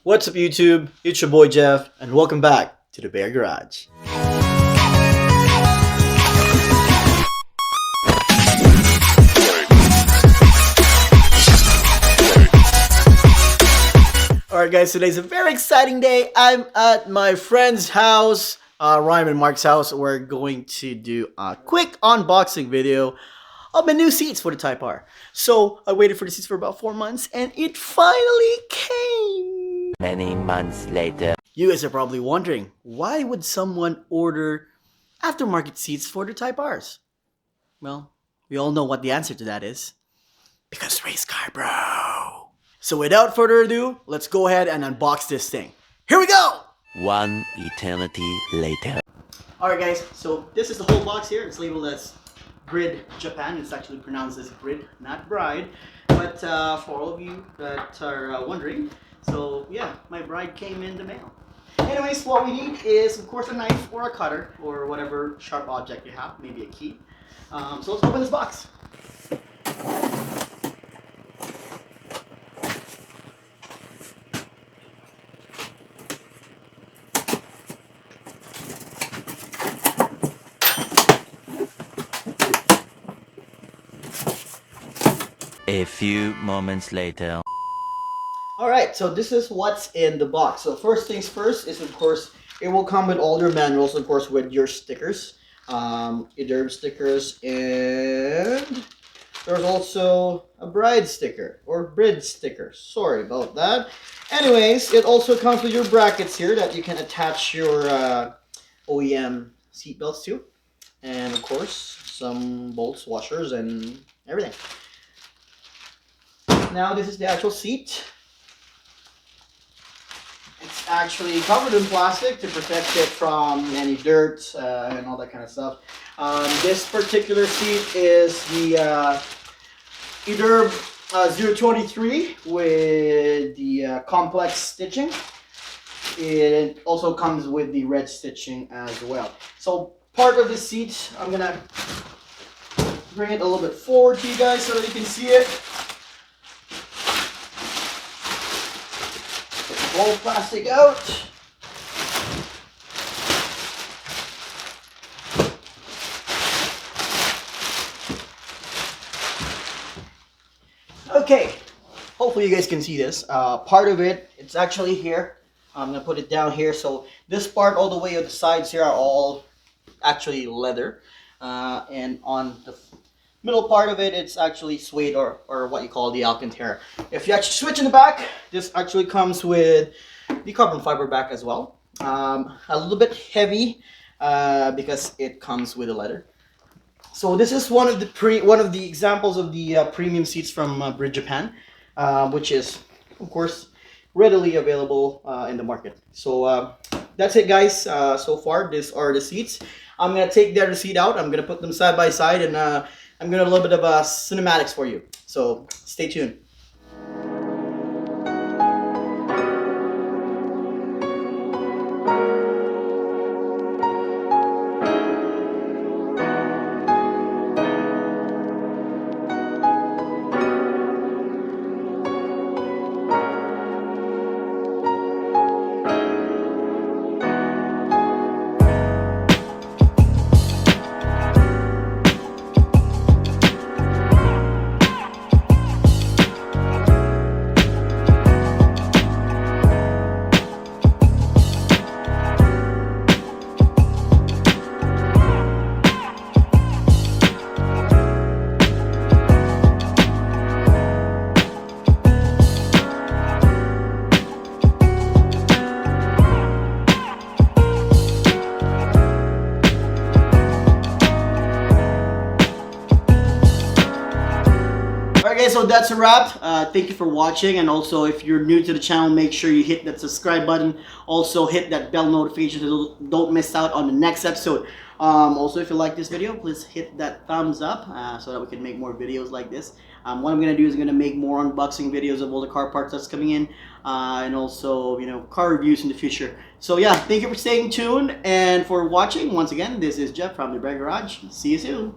What's up YouTube? It's your boy Jeff and welcome back to the Bear Garage. Alright guys, today's a very exciting day. I'm at my friend's house, Ryan and Mark's house. We're going to do a quick unboxing video of my new seats for the Type R. So I waited for the seats for about 4 months and it finally came. Many months later. You guys are probably wondering, why would someone order aftermarket seats for the Type Rs? Well, we all know what the answer to that is. Because race car, bro. So without further ado, let's go ahead and unbox this thing. Here we go! One eternity later. Alright guys, so this is the whole box here. It's labeled as BRIDE Japan. It's actually pronounced as BRIDE, not bride. But for all of you that are wondering, so yeah, my bride came in the mail. Anyways, what we need is of course a knife or a cutter or whatever sharp object you have, maybe a key. So let's open this box. A few moments later. Alright, so this is what's in the box. So first things first is of course, it will come with all your manuals, of course, with your stickers. EDIRB stickers, and there's also a bride sticker, or BRIDE sticker. Sorry about that. Anyways, it also comes with your brackets here that you can attach your OEM seat belts to. And of course, some bolts, washers, and everything. Now this is the actual seat. It's actually covered in plastic to protect it from any dirt and all that kind of stuff. This particular seat is the EDIRB 023 with the complex stitching. It also comes with the red stitching as well. So part of the seat, I'm gonna bring it a little bit forward to you guys so that you can see it. All plastic out. Okay, hopefully you guys can see this. Part of it, it's actually here. I'm gonna put it down here. So this part all the way on the sides here are all actually leather. And on the middle part of it, it's actually suede or what you call the Alcantara. If you actually switch in the back, this actually comes with the carbon fiber back as well. A little bit heavy because it comes with a leather. So this is one of the examples of the premium seats from BRIDE Japan, which is of course readily available in the market. So that's it, guys. So far, these are the seats. I'm gonna take the other seat out. I'm gonna put them side by side and I'm going to do a little bit of cinematics for you, so stay tuned. Alright guys, so that's a wrap. Thank you for watching, and also if you're new to the channel, make sure you hit that subscribe button. Also hit that bell notification so don't miss out on the next episode. Also if you like this video, please hit that thumbs up so that we can make more videos like this. What I'm going to do is I'm going to make more unboxing videos of all the car parts that's coming in, and also, you know, car reviews in the future. So yeah, thank you for staying tuned and for watching. Once again, this is Jeff from the Bear Garage. See you soon.